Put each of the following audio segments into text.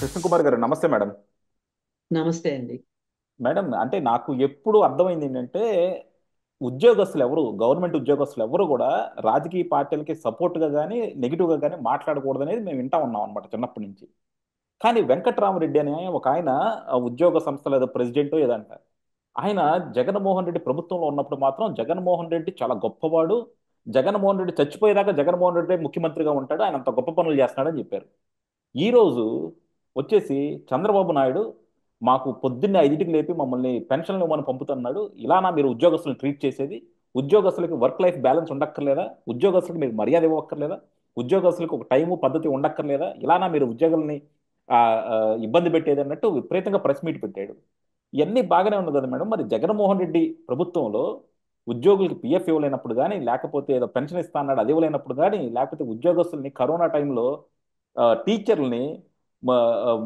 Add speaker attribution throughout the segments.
Speaker 1: కృష్ణకుమార్ గారు నమస్తే మేడం.
Speaker 2: నమస్తే అండి.
Speaker 1: మేడం అంటే నాకు ఎప్పుడు అర్థమైంది ఏంటంటే ఉద్యోగస్తులు ఎవరు గవర్నమెంట్ ఉద్యోగస్తులు ఎవరు కూడా రాజకీయ పార్టీలకి సపోర్ట్గా కానీ నెగిటివ్గా కానీ మాట్లాడకూడదు అనేది మేము వింటా ఉన్నాం అనమాట చిన్నప్పటి నుంచి. కానీ వెంకట్రామరెడ్డి అనే ఒక ఆయన ఆ ఉద్యోగ సంస్థల ఏదో ప్రెసిడెంట్ ఏదంట. ఆయన జగన్మోహన్ రెడ్డి ప్రభుత్వంలో ఉన్నప్పుడు మాత్రం జగన్మోహన్ రెడ్డి చాలా గొప్పవాడు. జగన్మోహన్ రెడ్డి చచ్చిపోయేదాకా జగన్మోహన్ రెడ్డి ముఖ్యమంత్రిగా ఉంటాడు, ఆయన అంత గొప్ప పనులు చేస్తున్నాడని చెప్పారు. ఈరోజు వచ్చేసి చంద్రబాబు నాయుడు మాకు పొద్దున్నే 5ంటికి లేపి మమ్మల్ని పెన్షన్లు ఇవ్వమని పంపుతున్నాడు. ఇలానా మీరు ఉద్యోగస్తులను ట్రీట్ చేసేది? ఉద్యోగస్తులకి వర్క్ లైఫ్ బ్యాలెన్స్ ఉండక్కర్లేదా? ఉద్యోగస్తులకు మీరు మర్యాద ఇవ్వక్కర్లేదా? ఉద్యోగస్తులకు ఒక టైము పద్ధతి ఉండక్కర్లేదా? ఇలానా మీరు ఉద్యోగుల్ని ఆ, ఆ, ఇబ్బంది పెట్టేది అన్నట్టు విపరీతంగా ప్రెస్ మీట్ పెట్టాడు. ఇవన్నీ బాగానే ఉంది కదా మేడం. మరి జగన్మోహన్ రెడ్డి ప్రభుత్వంలో ఉద్యోగులకి పిఎఫ్ ఇవ్వలేనప్పుడు కానీ, లేకపోతే ఏదో పెన్షన్ ఇస్తా అన్నాడు అది ఇవ్వలేనప్పుడు కానీ, లేకపోతే ఉద్యోగస్తుల్ని కరోనా టైంలో టీచర్లని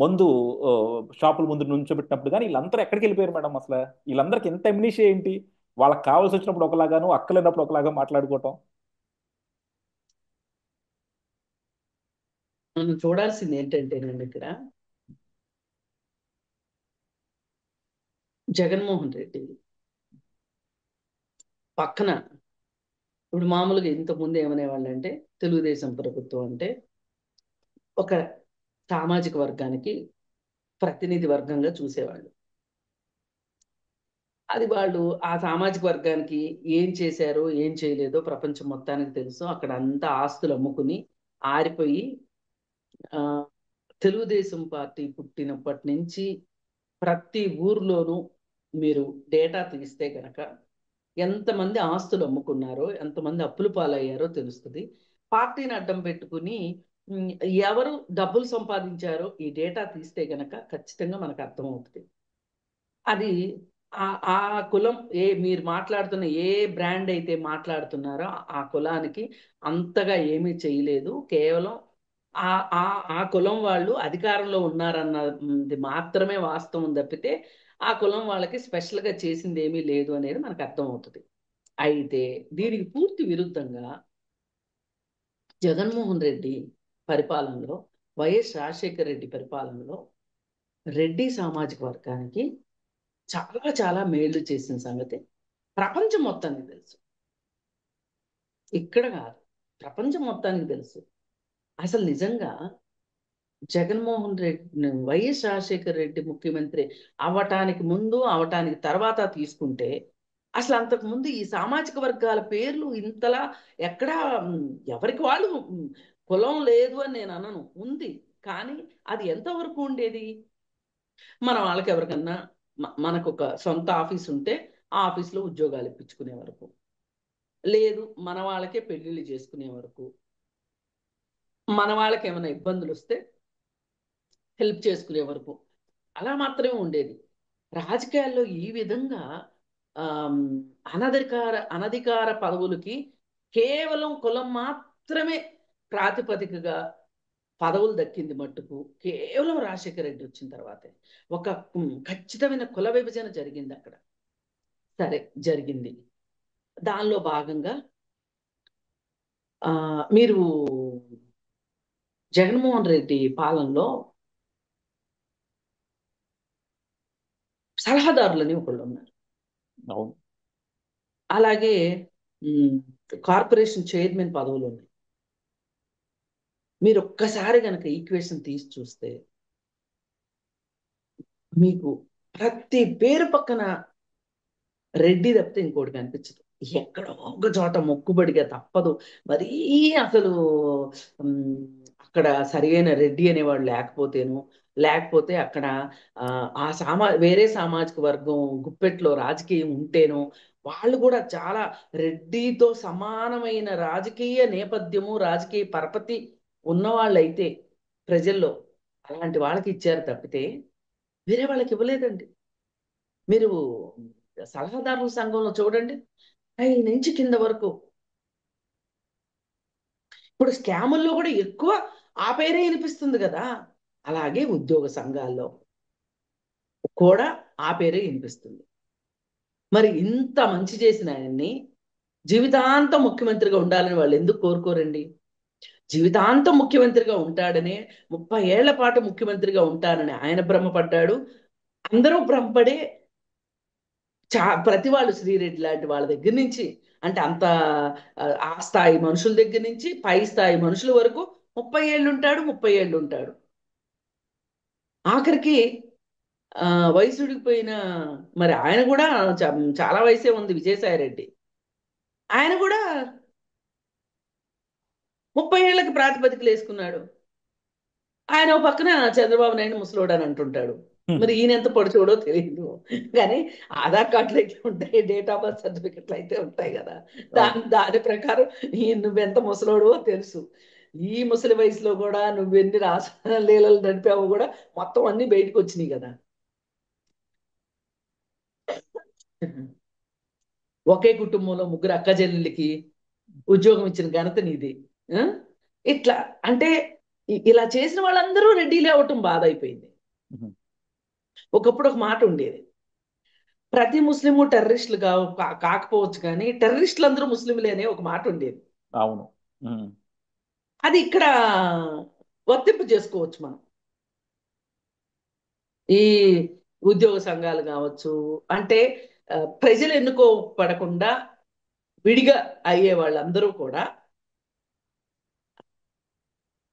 Speaker 1: మందు ఆ, షాపుల ముందు నుంచోబెట్టినప్పుడు కానీ వీళ్ళందరూ ఎక్కడికి వెళ్ళిపోయారు మేడం అసలు? వీళ్ళందరికీ ఎంత ఎమ్నీషియా ఏంటి? వాళ్ళకి కావాల్సి వచ్చినప్పుడు ఒకలాగాను, అక్కలేనప్పుడు ఒకలాగా మాట్లాడుకోవటం.
Speaker 2: మనం చూడాల్సింది ఏంటంటేనండి ఇక్కడ జగన్మోహన్ రెడ్డి పక్కన ఇప్పుడు మామూలుగా ఇంతకుముందు ఏమనేవాళ్ళు అంటే తెలుగుదేశం ప్రభుత్వం అంటే ఒక సామాజిక వర్గానికి ప్రతినిధి వర్గంగా చూసేవాళ్ళు. అది వాళ్ళు ఆ సామాజిక వర్గానికి ఏం చేశారో ఏం చేయలేదో ప్రపంచం మొత్తానికి తెలుసు. అక్కడ అంతా ఆస్తులు అమ్ముకుని ఆరిపోయి ఆ తెలుగుదేశం పార్టీ పుట్టినప్పటి నుంచి ప్రతి ఊర్లోనూ మీరు డేటా తీస్తే గనక ఎంతమంది ఆస్తులు అమ్ముకున్నారో ఎంతమంది అప్పులు పాలయ్యారో తెలుస్తుంది. పార్టీని అడ్డం పెట్టుకుని ఉమ్, ఎవరు డబ్బులు సంపాదించారో ఈ డేటా తీస్తే గనక ఖచ్చితంగా మనకు అర్థమవుతుంది. అది ఆ ఆ కులం మీరు మాట్లాడుతున్న ఏ బ్రాండ్ అయితే మాట్లాడుతున్నారో ఆ కులానికి అంతగా ఏమీ చేయలేదు. కేవలం ఆ ఆ ఆ కులం వాళ్ళు అధికారంలో ఉన్నారన్నది మాత్రమే వాస్తవం తప్పితే ఆ కులం వాళ్ళకి స్పెషల్గా చేసింది ఏమీ లేదు అనేది మనకు అర్థమవుతుంది. అయితే దీనికి పూర్తి విరుద్ధంగా జగన్మోహన్ రెడ్డి పరిపాలనలో, వైఎస్ రాజశేఖర రెడ్డి పరిపాలనలో రెడ్డి సామాజిక వర్గానికి చాలా చాలా మేళ్లు చేసిన సంగతి ప్రపంచం మొత్తానికి తెలుసు. ఇక్కడ కాదు, ప్రపంచం మొత్తానికి తెలుసు. అసలు నిజంగా జగన్మోహన్ రెడ్డి వైఎస్ రాజశేఖర రెడ్డి ముఖ్యమంత్రి అవటానికి ముందు అవటానికి తర్వాత తీసుకుంటే అసలు అంతకు ముందు ఈ సామాజిక వర్గాల పేర్లు ఇంతలా ఎక్కడా ఎవరికి వాళ్ళు కులం లేదు అని నేను అనను, ఉంది. కానీ అది ఎంతవరకు ఉండేది? మన వాళ్ళకి ఎవరికన్నా మనకు ఒక సొంత ఆఫీస్ ఉంటే ఆ ఆఫీస్లో ఉద్యోగాలు ఇప్పించుకునే వరకు, లేదు మన వాళ్ళకే పెళ్లిళ్ళు చేసుకునే వరకు, మన వాళ్ళకి ఏమైనా ఇబ్బందులు వస్తే హెల్ప్ చేసుకునే వరకు అలా మాత్రమే ఉండేది. రాజకీయాల్లో ఈ విధంగా ఆమ్, అనధికార పదవులకి కేవలం కులం మాత్రమే ప్రాతిపదికగా పదవులు దక్కింది మట్టుకు కేవలం రాజశేఖర రెడ్డి వచ్చిన తర్వాతే. ఒక ఖచ్చితమైన కుల విభజన జరిగింది అక్కడ. సరే, జరిగింది. దానిలో భాగంగా మీరు జగన్మోహన్ రెడ్డి పాలనలో సలహాదారులని ఒకళ్ళు ఉన్నారు.
Speaker 1: అవును.
Speaker 2: అలాగే ఉమ్, కార్పొరేషన్ చైర్మన్ పదవులు ఉన్నాయి. మీరు ఒక్కసారి కనుక ఈక్వేషన్ తీసి చూస్తే మీకు ప్రతి పేరు పక్కన రెడ్డి తప్పితే ఇంకోటి కనిపించదు. ఎక్కడో ఒక చోట మొక్కుబడిగా తప్పదు. మరీ అసలు ఉమ్, అక్కడ సరియైన రెడ్డి అనేవాడు లేకపోతేను, లేకపోతే అక్కడ ఆ వేరే సామాజిక వర్గం గుప్పెట్లో రాజకీయం ఉంటేనో వాళ్ళు కూడా చాలా రెడ్డితో సమానమైన రాజకీయ నేపథ్యము రాజకీయ పరపతి ఉన్నవాళ్ళైతే ప్రజల్లో అలాంటి వాళ్ళకి ఇచ్చారు తప్పితే వేరే వాళ్ళకి ఇవ్వలేదండి. మీరు సలహాదారుల సంఘంలో చూడండి, పై నుంచి కింద వరకు. ఇప్పుడు స్కాముల్లో కూడా ఎక్కువ ఆ పేరే వినిపిస్తుంది కదా. అలాగే ఉద్యోగ సంఘాల్లో కూడా ఆ పేరే వినిపిస్తుంది. మరి ఇంత మంచి చేసిన ఆయన్ని జీవితాంతం ముఖ్యమంత్రిగా ఉండాలని వాళ్ళు ఎందుకు కోరుకోరండి? జీవితాంతం ముఖ్యమంత్రిగా ఉంటాడని, 30 ఏళ్ల పాటు ముఖ్యమంత్రిగా ఉంటానని ఆయన భ్రమపడ్డాడు. అందరూ భ్రమపడే ప్రతి వాళ్ళు శ్రీరెడ్డి లాంటి వాళ్ళ దగ్గర నుంచి, అంటే అంత ఆ స్థాయి మనుషుల దగ్గర నుంచి పై స్థాయి మనుషుల వరకు 30 ఏళ్ళు ఉంటాడు, 30 ఏళ్ళు ఉంటాడు. ఆఖరికి ఆ వయసుడిపోయిన, మరి ఆయన కూడా చాలా వయసే ఉంది విజయసాయి రెడ్డి. ఆయన కూడా 30 ఏళ్లకి ప్రాతిపదికలు వేసుకున్నాడు. ఆయన ఓ పక్కన చంద్రబాబు నాయుడు ముసలోడు అని అంటుంటాడు. మరి ఈయన ఎంత పొడిచోడో తెలియదు. కానీ ఆధార్ కార్డులు అయితే ఉంటాయి, డేట్ ఆఫ్ బర్త్ సర్టిఫికెట్లు అయితే ఉంటాయి కదా.
Speaker 1: అవును.
Speaker 2: దాని ప్రకారం నువ్వెంత ముసలోడో తెలుసు. ఈ ముసలి వయసులో కూడా నువ్వెన్ని లీలలు నడిపావో కూడా మొత్తం అన్ని బయటకు వచ్చినాయి కదా. ఒకే కుటుంబంలో ముగ్గురు అక్క చెల్లెళ్ళకి ఉద్యోగం ఇచ్చిన ఘనత నీది. ఆ? ఇట్లా అంటే ఇలా చేసిన వాళ్ళందరూ రెడ్డిలే అవటం బాధ అయిపోయింది.
Speaker 1: ఉహు.
Speaker 2: ఒకప్పుడు ఒక మాట ఉండేది, ప్రతి ముస్లిము టెర్రరిస్టులు కాకపోవచ్చు కానీ టెర్రరిస్టులు అందరూ ముస్లింలేనే ఒక మాట ఉండేది.
Speaker 1: అవును. ఉమ్.
Speaker 2: అది ఇక్కడ వర్తింపు చేసుకోవచ్చు మనం. ఈ ఉద్యోగ సంఘాలు కావచ్చు, అంటే ప్రజలు ఎన్నుకోబడకుండా విడిగా అయ్యే వాళ్ళందరూ కూడా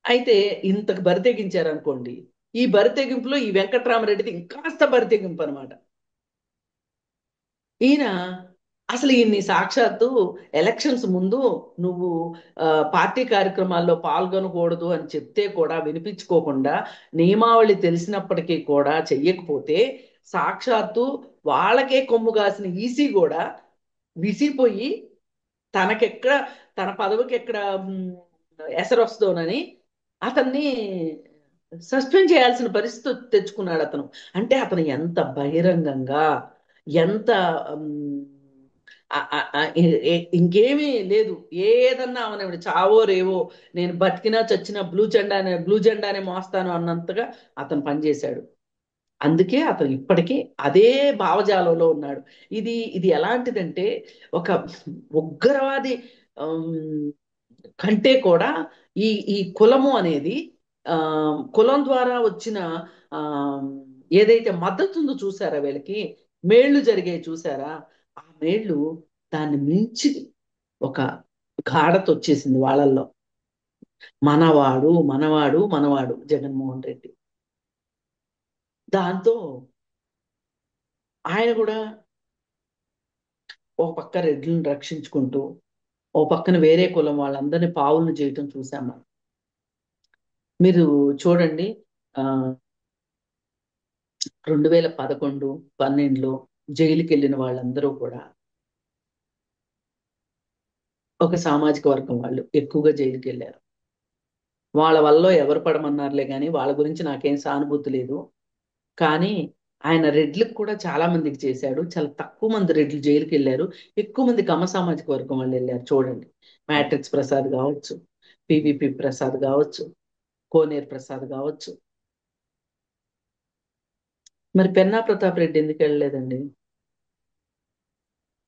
Speaker 2: అయితే ఇంతకు బరితెగించారు అనుకోండి. ఈ బరితెగింపులో ఈ వెంకట్రామరెడ్డిది ఇంకాస్త బరితెగింపు అనమాట. ఈయన అసలు ఈయన్ని సాక్షాత్తు ఎలక్షన్స్ ముందు నువ్వు పార్టీ కార్యక్రమాల్లో పాల్గొనకూడదు అని చెప్తే కూడా వినిపించుకోకుండా, నియమావళి తెలిసినప్పటికీ కూడా చెయ్యకపోతే, సాక్షాత్తు వాళ్ళకే కొమ్ము కాసిన ఈసీ కూడా విసిపోయి తనకెక్కడ, తన పదవికి ఎక్కడ ఎసరు వస్తుందోనని అతన్ని సస్పెండ్ చేయాల్సిన పరిస్థితి తెచ్చుకున్నాడు అతను. అంటే అతను ఎంత బహిరంగంగా, ఎంత ఉమ్, ఇంకేమీ లేదు, ఏదన్నా అవనివ్వండి, చావో రేవో, నేను బతికినా చచ్చినా బ్లూ జెండానే మోస్తాను అన్నంతగా అతను పనిచేశాడు. అందుకే అతను ఇప్పటికీ అదే భావజాలంలో ఉన్నాడు. ఇది ఎలాంటిదంటే, ఒక ఉగ్రవాది ఆమ్, కంటే కూడా ఈ ఈ కులము అనేది, ఆ కులం ద్వారా వచ్చిన ఆ ఏదైతే మద్దతు ఉందో చూసారా, వీళ్ళకి మేళ్లు జరిగాయి చూసారా, ఆ మేళ్లు దాన్ని మించి ఒక గాఢత వచ్చేసింది వాళ్ళల్లో. మనవాడు మనవాడు మనవాడు జగన్మోహన్ రెడ్డి. దాంతో ఆయన కూడా ఒక పక్క రెడ్లను రక్షించుకుంటూ, ఓ పక్కన వేరే కులం వాళ్ళందరినీ పావులను చేయటం చూసాం మనం. మీరు చూడండి, ఆ 2011, 12లో జైలుకి వెళ్ళిన వాళ్ళందరూ కూడా ఒక సామాజిక వర్గం వాళ్ళు ఎక్కువగా జైలుకి వెళ్ళారు. వాళ్ళ వల్ల ఎవరు పడమన్నారులే కానీ వాళ్ళ గురించి నాకేం సానుభూతి లేదు. కానీ ఆయన రెడ్లకు కూడా చాలా మందికి చేశాడు. చాలా తక్కువ మంది రెడ్లు జైలుకి వెళ్ళారు. ఎక్కువ మంది కమ్మ సామాజిక వర్గం వాళ్ళు వెళ్ళారు. చూడండి,
Speaker 1: అవును.
Speaker 2: మ్యాట్రిక్స్ ప్రసాద్ కావచ్చు,
Speaker 1: ఉహు.
Speaker 2: పివిపి ప్రసాద్ కావచ్చు, కోనేరు ప్రసాద్ కావచ్చు. మరి పెన్నా ప్రతాప్ రెడ్డి ఎందుకు వెళ్ళలేదండి?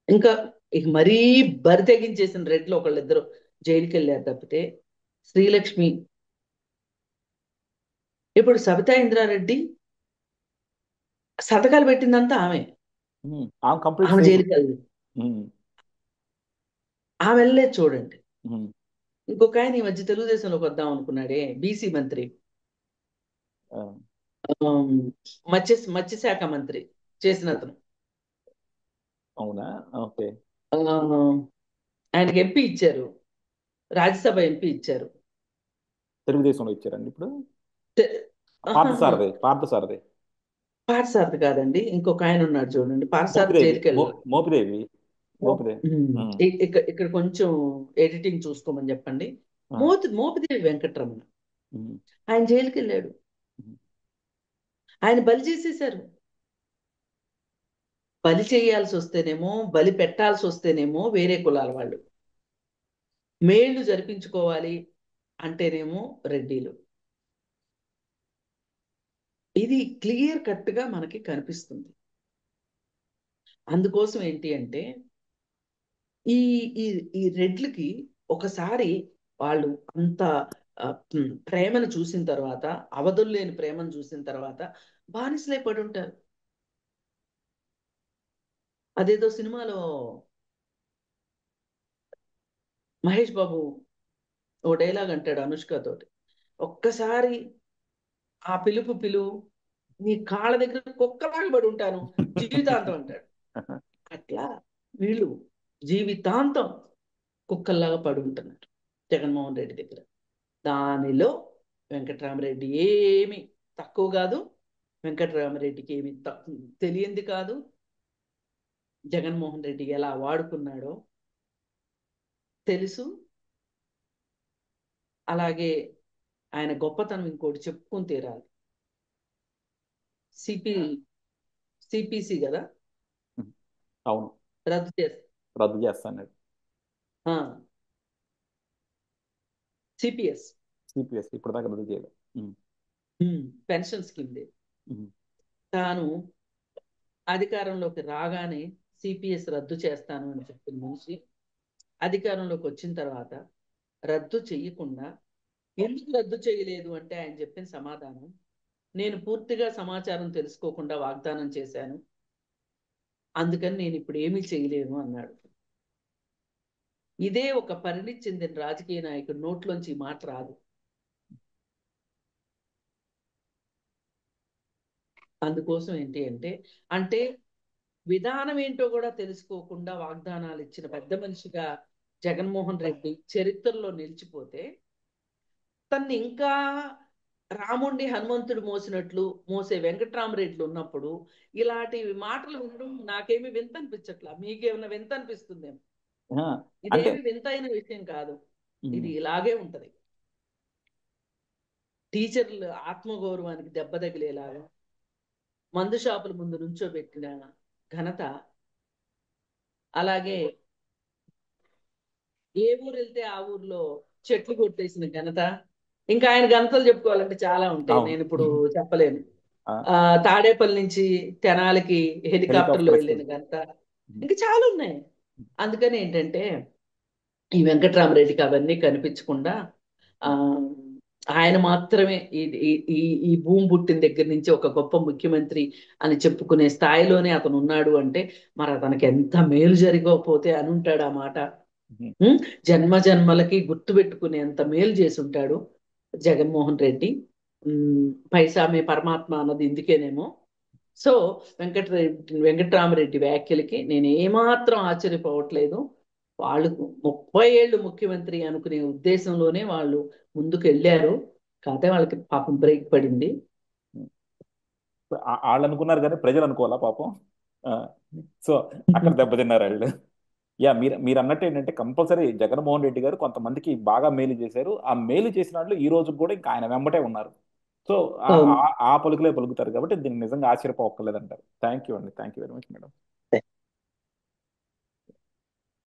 Speaker 2: ఇంకా ఇక మరీ బరి తెగించేసిన రెడ్లు ఒకళ్ళిద్దరు జైలుకి వెళ్ళారు తప్పితే, శ్రీలక్ష్మి, ఇప్పుడు సబితా ఇంద్రారెడ్డి సంతకాలు పెట్టిందంతా ఆమె.
Speaker 1: ఆమె కంప్లీట్
Speaker 2: ఆమె
Speaker 1: సేఫ్.
Speaker 2: జైలుకి వెళ్ళదు. ఆమె వెళ్ళలేదు చూడండి. ఇంకొక ఆయన ఈ మధ్య తెలుగుదేశంలోకి వద్దాం అనుకున్నాడే, బీసీ మంత్రి, ఆమ్, మత్స్యశాఖ మంత్రి చేసిన అతను.
Speaker 1: అవునా? ఓకే.
Speaker 2: ఆ, ఆయనకి ఎంపీ ఇచ్చారు, రాజ్యసభ ఎంపీ ఇచ్చారు.
Speaker 1: తెలుగుదేశంలో ఇచ్చారండి ఇప్పుడు?
Speaker 2: తె- ఆహాహా.
Speaker 1: పార్థసారథి.
Speaker 2: పార్సారథి కాదండి, ఇంకొక ఆయన ఉన్నాడు చూడండి, పార్సారథి
Speaker 1: మోపిదేవి
Speaker 2: జైలుకి వెళ్ళాలి.
Speaker 1: మోపిదేవి మోపిదేవి. ఉమ్.
Speaker 2: ఇక్కడ కొంచెం ఎడిటింగ్ చూసుకోమని చెప్పండి.
Speaker 1: ఆ.
Speaker 2: మోపిదేవి వెంకటరమణ,
Speaker 1: ఉమ్.
Speaker 2: ఆయన జైలుకి వెళ్ళాడు.
Speaker 1: ఉమ్.
Speaker 2: ఆయన బలి చేసేశారు. బలి చేయాల్సి వస్తేనేమో, బలి పెట్టాల్సి వస్తేనేమో వేరే కులాల వాళ్ళు, మేళ్లు జరిపించుకోవాలి అంటేనేమో రెడ్డిలు. ఇది క్లియర్ కట్ గా మనకి కనిపిస్తుంది. అందుకోసం ఏంటి అంటే, ఈ ఈ ఈ రెడ్లకి ఒకసారి వాళ్ళు అంత ప్రేమను చూసిన తర్వాత, అవధులు లేని ప్రేమను చూసిన తర్వాత బానిసలై పడి ఉంటారు. అదేదో సినిమాలో మహేష్ బాబు ఓ డైలాగ్ అంటాడు అనుష్క తోటి, ఒక్కసారి ఆ పిలుపు పిలువు, నీ కాళ్ళ దగ్గర కుక్కలాగా పడి ఉంటాను జీవితాంతం అంటాడు. అట్లా వీళ్ళు జీవితాంతం కుక్కల్లాగా పడి ఉంటున్నారు జగన్మోహన్ రెడ్డి దగ్గర. దానిలో వెంకట్రామరెడ్డి ఏమి తక్కువ కాదు, వెంకట్రామరెడ్డికి ఏమి తెలియంది కాదు. జగన్మోహన్ రెడ్డి ఎలా వాడుకున్నాడో తెలుసు. అలాగే ఆయన గొప్పతనం ఇంకోటి చెప్పుకొని తీరాలి. సిపి సిపిసి కదా
Speaker 1: అవును,
Speaker 2: రద్దు చేస్తారు.
Speaker 1: రద్దు చేస్తాను.
Speaker 2: సిపిఎస్
Speaker 1: సిపిఎస్ ఇప్పుడు దాకా రద్దు చేయలేదు.
Speaker 2: పెన్షన్ స్కీమ్ తాను అధికారంలోకి రాగానే సిపిఎస్ రద్దు చేస్తాను అని చెప్పిన మనిషి అధికారంలోకి వచ్చిన తర్వాత రద్దు చెయ్యకుండా, ఎందుకు రద్దు చేయలేదు అంటే ఆయన చెప్పిన సమాధానం, నేను పూర్తిగా సమాచారం తెలుసుకోకుండా వాగ్దానం చేశాను, అందుకని నేను ఇప్పుడు ఏమీ చేయలేను అన్నాడు. ఇదే ఒక పరిణితి చెందిన రాజకీయ నాయకుడు నోట్లోంచి ఈ మాట రాదు. అందుకోసం ఏంటి అంటే విధానం ఏంటో కూడా తెలుసుకోకుండా వాగ్దానాలు ఇచ్చిన పెద్ద మనిషిగా జగన్మోహన్ రెడ్డి చరిత్రలో నిలిచిపోతే, తన్ని ఇంకా రాముండి హనుమంతుడు మోసినట్లు మోసే వెంకట్రామరెడ్డి ఉన్నప్పుడు ఇలాంటి మాటలు వినడం నాకేమీ వింత అనిపించట్లా. మీకేమైనా వింత అనిపిస్తుందేమో.
Speaker 1: ఆ, అంటే
Speaker 2: ఇదేమి వింత అయిన విషయం కాదు, ఇది ఇలాగే ఉంటది. టీచర్లు ఆత్మగౌరవానికి దెబ్బ తగిలేలాగా మందు షాపుల ముందు నుంచోబెట్టిన ఘనత, అలాగే ఏ ఊరు వెళ్తే ఆ ఊర్లో చెట్లు కొట్టేసిన ఘనత, ఇంకా ఆయన ఘనతలు చెప్పుకోవాలంటే చాలా ఉంటాయి,
Speaker 1: అవును.
Speaker 2: నేను ఇప్పుడు చెప్పలేను.
Speaker 1: ఆ,
Speaker 2: తాడేపల్లి నుంచి తెనాలికి హెలికాప్టర్లో
Speaker 1: హెలికాప్టర్
Speaker 2: వెళ్ళిన
Speaker 1: ఎక్స్ప్రెస్.
Speaker 2: ఘనత, ఇంకా చాలా ఉన్నాయి. అందుకని ఏంటంటే ఈ వెంకట్రామరెడ్డికి అవన్నీ కనిపించకుండా ఆ ఆయన మాత్రమే ఈ ఈ ఈ ఈ భూమి పుట్టిన దగ్గర నుంచి ఒక గొప్ప ముఖ్యమంత్రి అని చెప్పుకునే స్థాయిలోనే అతను ఉన్నాడు అంటే మరి అతనికి ఎంత మేలు జరిగకపోతే అని ఉంటాడు ఆ మాట. ఉం? జన్మ జన్మలకి గుర్తు పెట్టుకునేంత మేలు చేసి ఉంటాడు జగన్మోహన్ రెడ్డి. పైసామే పరమాత్మ అన్నది ఇందుకేనేమో. సో వెంకట్రామరెడ్డి వ్యాఖ్యలకి నేను ఏమాత్రం ఆశ్చర్యపోవట్లేదు. వాళ్ళు 30 ఏళ్ళు ముఖ్యమంత్రి అనుకునే ఉద్దేశంలోనే వాళ్ళు ముందుకు వెళ్ళారు. కాకపోతే వాళ్ళకి పాపం బ్రేక్ పడింది.
Speaker 1: వాళ్ళు అనుకున్నారు కానీ ప్రజలు అనుకోవాలా పాపం. ఆ, సో అక్కడ దెబ్బతిన్నారు వాళ్ళు. యా, మీరు మీరు అన్నట్టు ఏంటంటే కంపల్సరీ జగన్మోహన్ రెడ్డి గారు కొంతమందికి బాగా మేలు చేశారు. ఆ మేలు చేసిన వాళ్ళు ఈ రోజు కూడా ఇంకా ఆయన వెంబటే ఉన్నారు. సో ఆ
Speaker 2: అవును.
Speaker 1: ఆ- ఆ పలుకులే పలుకుతారు కాబట్టి దీన్ని నిజంగా ఆశ్చర్యపోవక్కర్లేదంటారు. థ్యాంక్ యూ అండి, thank you very much madam.